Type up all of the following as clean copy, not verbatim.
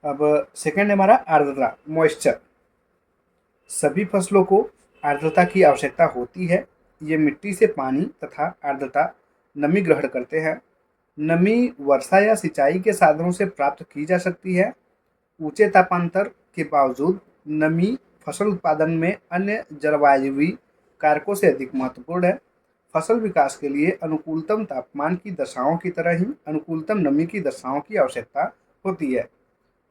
अब सेकंड है हमारा आर्द्रता, मॉइस्चर। सभी फसलों को आर्द्रता की आवश्यकता होती है। ये मिट्टी से पानी तथा आर्द्रता, नमी ग्रहण करते हैं। नमी वर्षा या सिंचाई के साधनों से प्राप्त की जा सकती है। ऊंचे तापांतर के बावजूद नमी फसल उत्पादन में अन्य जलवायुवी कारकों से अधिक महत्वपूर्ण है। फसल विकास के लिए अनुकूलतम तापमान की दशाओं की तरह ही अनुकूलतम नमी की दशाओं की आवश्यकता होती है।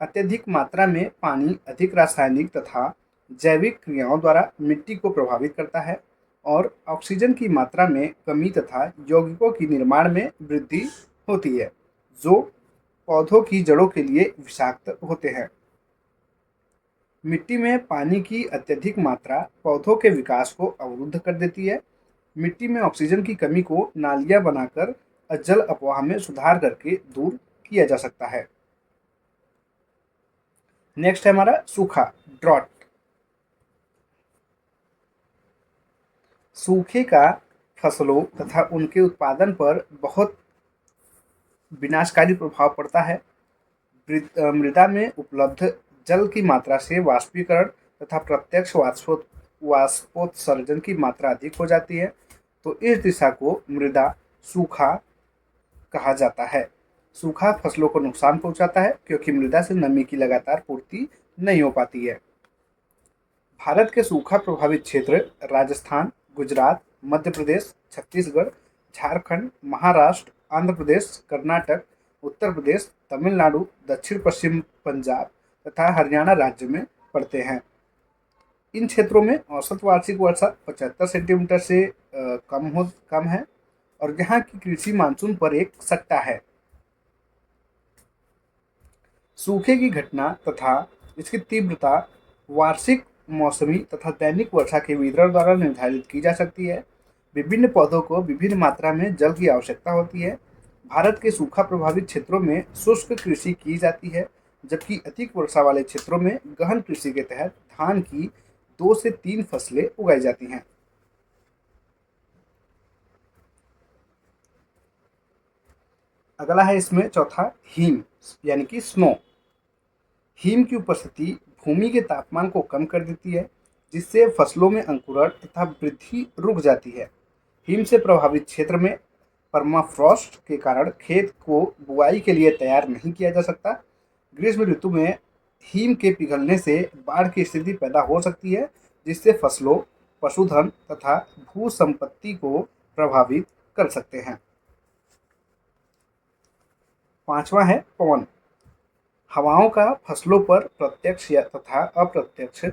अत्यधिक मात्रा में पानी अधिक रासायनिक तथा जैविक क्रियाओं द्वारा मिट्टी को प्रभावित करता है और ऑक्सीजन की मात्रा में कमी तथा यौगिकों की निर्माण में वृद्धि होती है, जो पौधों की जड़ों के लिए विषाक्त होते हैं। मिट्टी में पानी की अत्यधिक मात्रा पौधों के विकास को अवरुद्ध कर देती है। मिट्टी में ऑक्सीजन की कमी को नालियां बनाकर जल अपवाह में सुधार करके दूर किया जा सकता है। नेक्स्ट है हमारा सूखा, ड्रॉट। सूखे का फसलों तथा उनके उत्पादन पर बहुत विनाशकारी प्रभाव पड़ता है। मृदा में उपलब्ध जल की मात्रा से वाष्पीकरण तथा प्रत्यक्ष वाष्पोत्सर्जन की मात्रा अधिक हो जाती है, तो इस दिशा को मृदा सूखा कहा जाता है। सूखा फसलों को नुकसान पहुंचाता है क्योंकि मृदा से नमी की लगातार पूर्ति नहीं हो पाती है। भारत के सूखा प्रभावित क्षेत्र राजस्थान, गुजरात, मध्य प्रदेश, छत्तीसगढ़, झारखंड, महाराष्ट्र, आंध्र प्रदेश, कर्नाटक, उत्तर प्रदेश, तमिलनाडु, दक्षिण पश्चिम पंजाब तथा हरियाणा राज्य में पड़ते हैं। इन क्षेत्रों में औसत वार्षिक वर्षा 75 सेंटीमीटर से कम है और यहाँ की कृषि मानसून पर एक सट्टा है। सूखे की घटना तथा इसकी तीव्रता वार्षिक, मौसमी तथा दैनिक वर्षा के वितरण द्वारा निर्धारित की जा सकती है। विभिन्न पौधों को विभिन्न मात्रा में जल की आवश्यकता होती है। भारत के सूखा प्रभावित क्षेत्रों में शुष्क कृषि की जाती है, जबकि अधिक वर्षा वाले क्षेत्रों में गहन कृषि के तहत धान की 2 से 3 फसलें उगाई जाती हैं। अगला है इसमें चौथा, हिम यानी कि स्नो। हिम की उपस्थिति भूमि के तापमान को कम कर देती है, जिससे फसलों में अंकुरण तथा वृद्धि रुक जाती है। हिम से प्रभावित क्षेत्र में परमाफ्रॉस्ट के कारण खेत को बुआई के लिए तैयार नहीं किया जा सकता। ग्रीष्म ऋतु में हिम के पिघलने से बाढ़ की स्थिति पैदा हो सकती है, जिससे फसलों, पशुधन तथा भू संपत्ति को प्रभावित कर सकते हैं। पांचवा है पवन। हवाओं का फसलों पर प्रत्यक्ष या तथा अप्रत्यक्ष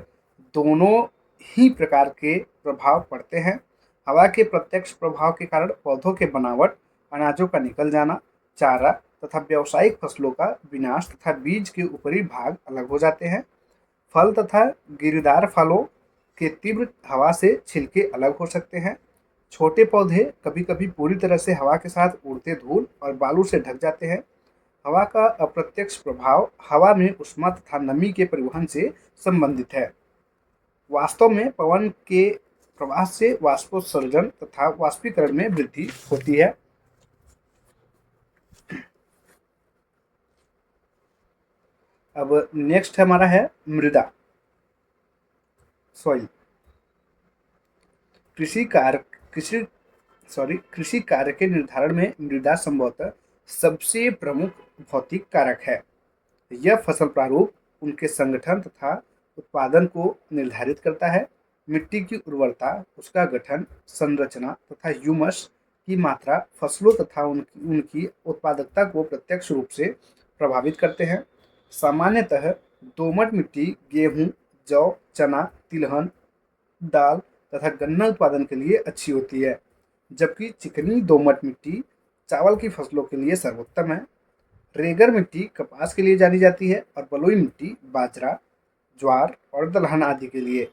दोनों ही प्रकार के प्रभाव पड़ते हैं। हवा के प्रत्यक्ष प्रभाव के कारण पौधों के बनावट, अनाजों का निकल जाना, चारा तथा व्यावसायिक फसलों का विनाश तथा बीज के ऊपरी भाग अलग हो जाते हैं। फल तथा गिरीदार फलों के तीव्र हवा से छिलके अलग हो सकते हैं। छोटे पौधे कभी कभी पूरी तरह से हवा के साथ उड़ते धूल और बालू से ढक जाते हैं। हवा का अप्रत्यक्ष प्रभाव हवा में ऊष्मा तथा नमी के परिवहन से संबंधित है। वास्तव में पवन के प्रवाह से वाष्पोत्सर्जन तथा वाष्पीकरण में वृद्धि होती है। अब नेक्स्ट हमारा है मृदा, सॉइल। कृषि कार्य के निर्धारण में मृदा संभवतः सबसे प्रमुख भौतिक कारक है। यह फसल प्रारूप, उनके संगठन तथा उत्पादन को निर्धारित करता है। मिट्टी की उर्वरता, उसका गठन, संरचना तथा ह्यूमस की मात्रा फसलों तथा उनकी उत्पादकता को प्रत्यक्ष रूप से प्रभावित करते हैं। सामान्यतः दोमट मिट्टी गेहूं, जौ, चना, तिलहन, दाल तथा गन्ना उत्पादन के लिए अच्छी होती है, जबकि चिकनी दोमट मिट्टी चावल की फसलों के लिए सर्वोत्तम है। रेगर मिट्टी कपास के लिए जानी जाती है और बलुई मिट्टी बाजरा, ज्वार और दलहन आदि के लिए।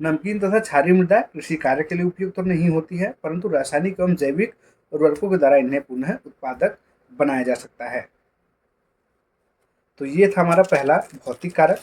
नमकीन तथा क्षारीय मृदा कृषि कार्य के लिए उपयुक्त तो नहीं होती है, परंतु रासायनिक एवं जैविक उर्वरकों के द्वारा इन्हें पुनः उत्पादक बनाया जा सकता है। तो ये था हमारा पहला भौतिक कारक।